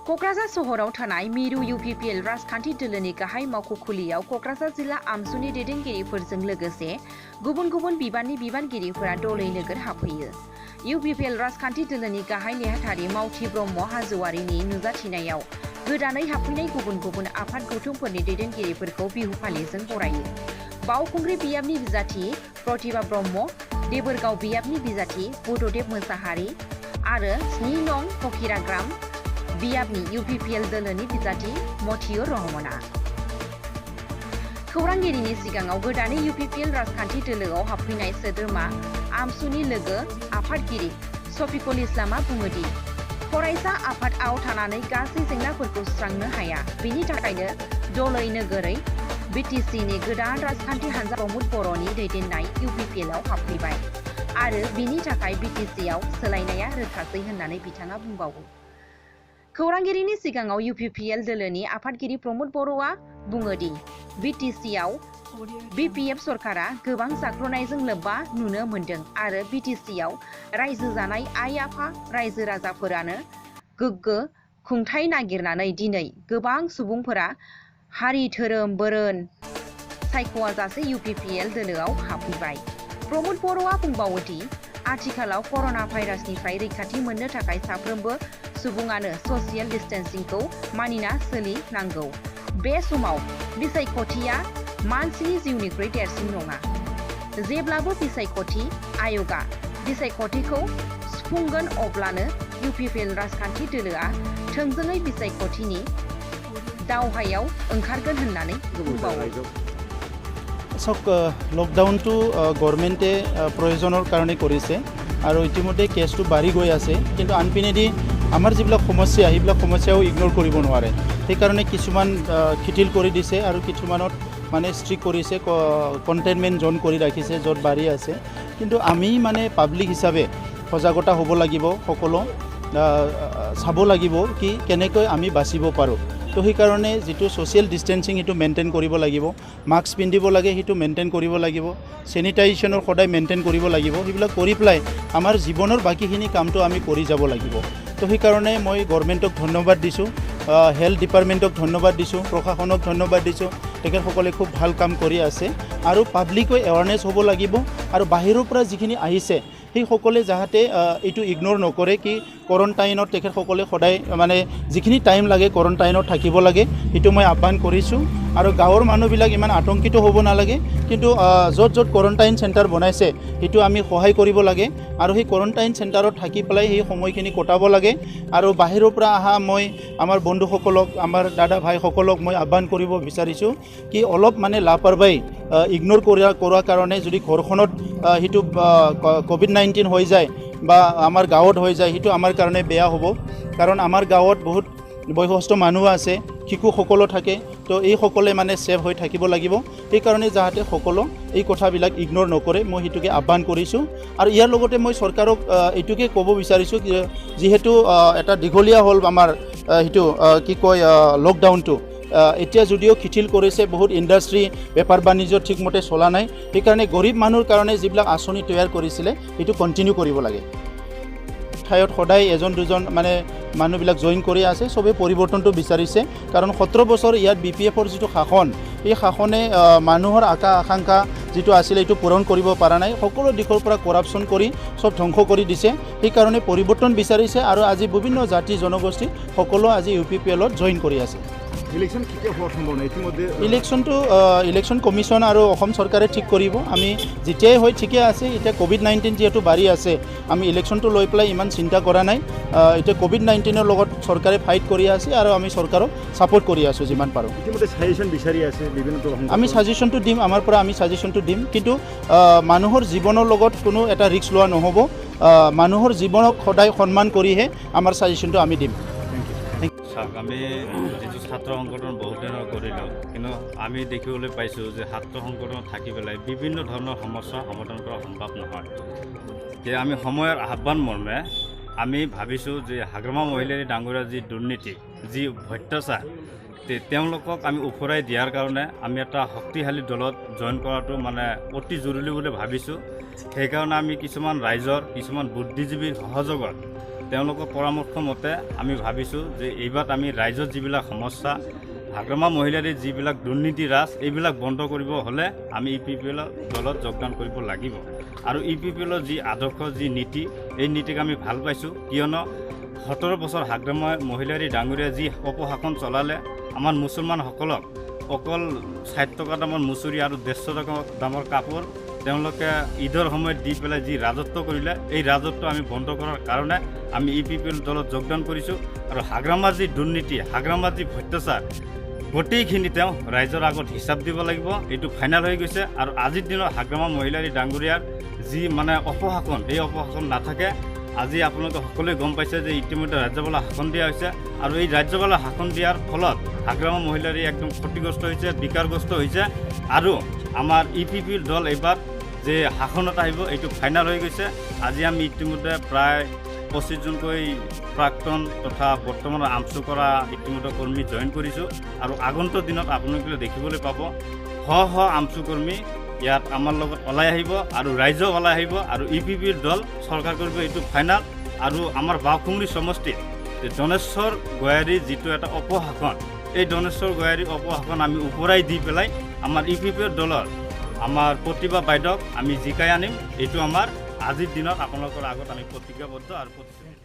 क'क्राझार सहराव थानाय मिरु UPPL राजखान्थि दोलोनि गाहाय मावख'खुलियाव क'क्राझार जिल्ला AAMSUनि दैदेनगिरिफोरजों लोगोसे गुबुन गुबुन बिबाननि बिबानगिरिफोरा दलै नोगोर हाबफैयो। UPPL राजखान्थि दोलोनि गाहाय नेहाथारि मावथि ब्रह्म हाज'वारिनि नुजाथिनायाव गोदानै हाबफैनाय गुबुन गुबुन आफाद गौथुमफोरनि दैदेनगिरिफोरखौ बिहु फालिजों बरायो। बावखुंग्रि बियाबनि बिजाथि प्रतिभा ब्रह्म, देबोरगाव बियाबनि बिजाथि बुधदेब मोसाहारि आरो 7 नं फकिराग्राम बियाबनि UPPL दोलोनि बिजाथि मथियुर रहमाना। खौरांगिरिनि सिगाङाव गोदानै UPPL राजखान्थि दोलोआव हाबफैनाय सोद्रोमा AAMSUनि लोगो आफादगिरि शफिकुल इस्लामआ बुङोदि फरायसा आफादआव थानानै गासै जेंनाफोरखौ सुस्रांनो हाया। बेनि थाखायनो दलै नोगोरै BTCनि गोदान राजखान्थि हान्जा प्रमद बर'नि दैदेननाय UPPLआव हाबफैबाय आरो बिनि थाखाय BTCआव सोलायनाया रोखासै होननानै बिथाङा बुंबावो। खौरांगिरिनि सिगाङाव UPPL दोलोनि आफादगिरि प्रमद बर'आ बुङोदि BTCआव BPF सरकारा गोबां जाख्ल'नायजों लोब्बा नुनो मोन्दों आरो BTCआव रायजो जानाय आइ आफा रायजो राजाफोरानो गोग्गो खुंथाय नागिरनानै दिनै गोबां सुबुंफोरा हारि धोरोम बर'न सायख'आजासे UPPL दोलोआव हाबफैबाय। प्रमद बर'आ बुंबावोदि आथिखालाव कर'ना भाइरासनिफ्राय रैखाथि मोननो थाखाय साफ्रोमबो सुबुङानो ससियेल डिस्टेन्सिंखौ मानिना सोलिनांगौ। बे समाव बिसायख'थिया मानसिनि जिउनिख्रुइ देरसिन नङा। जेब्लाबो बिसायख'थि आय'गा बिसायख'थिखौ सुफुंगोन अब्लानो UPPL राजखान्थि दोलोआ थोंजोङै बिसायख'थिनि दावहायाव ओंखारगोन होननानै बुंबावो। চাওক লকডাউনটো গভৰ্ণমেণ্টে প্ৰয়োজনৰ কাৰণে কৰিছে আৰু ইতিমধ্যে কেছটো বাঢ়ি গৈ আছে, কিন্তু আনপিনেদি আমাৰ যিবিলাক সমস্যা সেইবিলাক সমস্যাও ইগন'ৰ কৰিব নোৱাৰে। সেইকাৰণে কিছুমান শিথিল কৰি দিছে আৰু কিছুমানত মানে ষ্ট্ৰিক্ট কৰিছে, কণ্টেইনমেণ্ট জ'ন কৰি ৰাখিছে য'ত বাঢ়ি আছে। কিন্তু আমি মানে পাব্লিক হিচাপে সজাগতা হ'ব লাগিব, সকলো চাব লাগিব কি কেনেকৈ আমি বাচিব পাৰোঁ। তো সেইকাৰণে যিটো ছ'চিয়েল ডিষ্টেঞ্চিং সেইটো মেইনটেইন কৰিব লাগিব, মাস্ক পিন্ধিব লাগে সেইটো মেইনটেইন কৰিব লাগিব, চেনিটাইজেশ্যনৰ সদায় মেইনটেইন কৰিব লাগিব। সেইবিলাক কৰি পেলাই আমাৰ জীৱনৰ বাকীখিনি কামটো আমি কৰি যাব লাগিব। তো সেইকাৰণে মই গভৰ্ণমেণ্টক ধন্যবাদ দিছোঁ, হেল্থ ডিপাৰ্টমেণ্টক ধন্যবাদ দিছোঁ, প্ৰশাসনক ধন্যবাদ দিছোঁ। তেখেতসকলে খুব ভাল কাম কৰি আছে আৰু পাব্লিকো এৱাৰনেছ হ'ব লাগিব আৰু বাহিৰৰ পৰা যিখিনি আহিছে সেইসকলে যাতে এইটো ইগন'ৰ নকৰে কি কোৱাৰেণ্টাইনত তেখেতসকলে সদায় মানে যিখিনি টাইম লাগে কোৱাৰেণ্টাইনত থাকিব লাগে, সেইটো মই আহ্বান কৰিছোঁ। আৰু গাঁৱৰ মানুহবিলাক ইমান আতংকিত হ'ব নালাগে, কিন্তু য'ত য'ত কোৱাৰেণ্টাইন চেণ্টাৰ বনাইছে সেইটো আমি সহায় কৰিব লাগে আৰু সেই কোৱাৰেণ্টাইন চেণ্টাৰত থাকি পেলাই সেই সময়খিনি কটাব লাগে। আৰু বাহিৰৰ পৰা অহা মই আমাৰ বন্ধুসকলক, আমাৰ দাদা ভাইসকলক মই আহ্বান কৰিব বিচাৰিছোঁ কি অলপ মানে লাপৰৱাহী ইগন'ৰ কৰাৰ কাৰণে যদি ঘৰখনত সেইটো COVID-19 হৈ যায় বা আমাৰ গাঁৱত হৈ যায়, সেইটো আমাৰ কাৰণে বেয়া হ'ব। কাৰণ আমাৰ গাঁৱত বহুত বয়সস্থ মানুহ আছে, শিশুসকলো থাকে, তো এইসকলে মানে ছেফ হৈ থাকিব লাগিব। সেইকাৰণে যাতে সকলো এই কথাবিলাক ইগন'ৰ নকৰে, মই সেইটোকে আহ্বান কৰিছোঁ। আৰু ইয়াৰ লগতে মই চৰকাৰক এইটোকে ক'ব বিচাৰিছোঁ যিহেতু এটা দীঘলীয়া হ'ল আমাৰ সেইটো কি কয় লকডাউনটো, এতিয়া যদিও শিথিল কৰিছে, বহুত ইণ্ডাষ্ট্ৰী বেপাৰ বাণিজ্য ঠিকমতে চলা নাই। সেইকাৰণে গৰীব মানুহৰ কাৰণে যিবিলাক আঁচনি তৈয়াৰ কৰিছিলে সেইটো কণ্টিনিউ কৰিব লাগে। ঠাইত সদায় এজন দুজন মানে মানুহবিলাক জইন কৰি আছে, চবেই পৰিৱৰ্তনটো বিচাৰিছে। কাৰণ 17 বছৰ ইয়াত BPFৰ যিটো শাসন, এই শাসনে মানুহৰ আকাংক্ষা যিটো আছিলে এইটো পূৰণ কৰিব পৰা নাই, সকলো দিশৰ পৰা কৰাপশ্যন কৰি চব ধ্বংস কৰি দিছে। সেইকাৰণে পৰিৱৰ্তন বিচাৰিছে আৰু আজি বিভিন্ন জাতি জনগোষ্ঠী সকলো আজি UPPLত জইন কৰি আছে। ইলেকশ্যন কেতিয়া হোৱাৰ সম্ভাৱনা ইতিমধ্যে? ইলেকশ্যনটো ইলেকশ্যন কমিশ্যন আৰু অসম চৰকাৰে ঠিক কৰিব। আমি যেতিয়াই হয় ঠিকে আছে। এতিয়া COVID-19 যিহেতু বাঢ়ি আছে, আমি ইলেকশ্যনটো লৈ পেলাই ইমান চিন্তা কৰা নাই। এতিয়া COVID-19ৰ লগত চৰকাৰে ফাইট কৰি আছে আৰু আমি চৰকাৰক ছাপোৰ্ট কৰি আছোঁ যিমান পাৰোঁ। ইতিমধ্যে ছাজেশ্যন বিচাৰি আছে বিভিন্ন। আমি ছাজেশ্যনটো দিম, আমাৰ পৰা আমি ছাজেশ্যনটো দিম, কিন্তু মানুহৰ জীৱনৰ লগত কোনো এটা ৰিস্ক লোৱা নহ'ব। মানুহৰ জীৱনক সদায় সন্মান কৰিহে আমাৰ ছাজেশ্যনটো আমি দিম। চাওক, আমি যিটো ছাত্ৰ সংগঠন বহুত দিনৰ কৰিলোঁ, কিন্তু আমি দেখিবলৈ পাইছোঁ যে ছাত্ৰ সংগঠনত থাকি পেলাই বিভিন্ন ধৰণৰ সমস্যা সমাধান কৰা সম্ভৱ নহয়। যে আমি সময়ৰ আহ্বান মৰ্মে আমি ভাবিছোঁ যে হাগ্ৰামা মহিলাৰী ডাঙৰীয়াৰ যি দুৰ্নীতি, যি অত্যাচাৰ, তেওঁলোকক আমি উফৰাই দিয়াৰ কাৰণে আমি এটা শক্তিশালী দলত জইন কৰাটো মানে অতি জৰুৰী বুলি ভাবিছোঁ। সেইকাৰণে আমি কিছুমান ৰাইজৰ, কিছুমান বুদ্ধিজীৱীৰ সহযোগত তেওঁলোকৰ পৰামৰ্শ মতে আমি ভাবিছোঁ যে এইবাৰ আমি ৰাইজৰ যিবিলাক সমস্যা হাগ্ৰামা মহিলাৰ যিবিলাক দুৰ্নীতি ৰাজ এইবিলাক বন্ধ কৰিব হ'লে আমি UPPL দলত যোগদান কৰিব লাগিব আৰু UPPL যি আদৰ্শ যি নীতি এই নীতিক আমি ভাল পাইছোঁ কিয়নো 17 বছৰ হাগ্ৰামা মহিলাৰ ডাঙৰীয়া যি অপশাসন চলালে আমাৰ মুছলমানসকলক অকল 60 টকা দামৰ মুচুৰি আৰু 150 টকা দামৰ কাপোৰ তেওঁলোকে ঈদৰ সময়ত দি পেলাই যি ৰাজত্ব কৰিলে এই ৰাজত্ব আমি বন্ধ কৰাৰ কাৰণে আমি UPPL দলত যোগদান কৰিছোঁ আৰু হাগ্ৰামাৰ যি দুৰ্নীতি হাগ্ৰামাৰ যি ভ্ৰষ্টাচাৰ গোটেইখিনি তেওঁ ৰাইজৰ আগত হিচাপ দিব লাগিব এইটো ফাইনেল হৈ গৈছে আৰু আজিৰ দিনত হাগ্ৰামা মহিলাৰ ডাঙৰীয়াৰ যি মানে অপশাসন এই অপশাসন নাথাকে আজি আপোনালোকে সকলোৱে গম পাইছে যে ইতিমধ্যে ৰাজ্যপালে শাসন দিয়া হৈছে আৰু এই ৰাজ্যপালে শাসন দিয়াৰ ফলত হাগ্ৰামা মহিলাৰ একদম ক্ষতিগ্ৰস্ত হৈছে বিকাৰগ্ৰস্ত হৈছে আৰু আমাৰ UPPL দল এইবাৰ যে শাসনত আহিব এইটো ফাইনেল হৈ গৈছে আজি আমি ইতিমধ্যে প্ৰায় 25 জনকৈ প্ৰাক্তন তথা বৰ্তমানৰ AAMSU কৰা ইতিমধ্যে কৰ্মী জইন কৰিছোঁ আৰু আগন্তুক দিনত আপোনালোকে দেখিবলৈ পাব AAMSU কৰ্মী ইয়াত আমাৰ লগত ওলাই আহিব আৰু ৰাইজও ওলাই আহিব আৰু UPPL দল চৰকাৰ কৰিব এইটো ফাইনেল আৰু আমাৰ বাওকুংৰি সমষ্টিত দনেশ্বৰ গোয়াৰীৰ যিটো এটা অপশাসন এই দনেশ্বৰ গোয়াৰীৰ অপশাসন আমি ওপৰাই দি পেলাই আমাৰ UPPL দলৰ আমাৰ প্ৰতিভা বাইদেউক আমি জিকাই আনিম এইটো আমাৰ আজিৰ দিনত আপোনালোকৰ আগত আমি প্ৰতিজ্ঞাবদ্ধ আৰু প্ৰতিশ্ৰুতি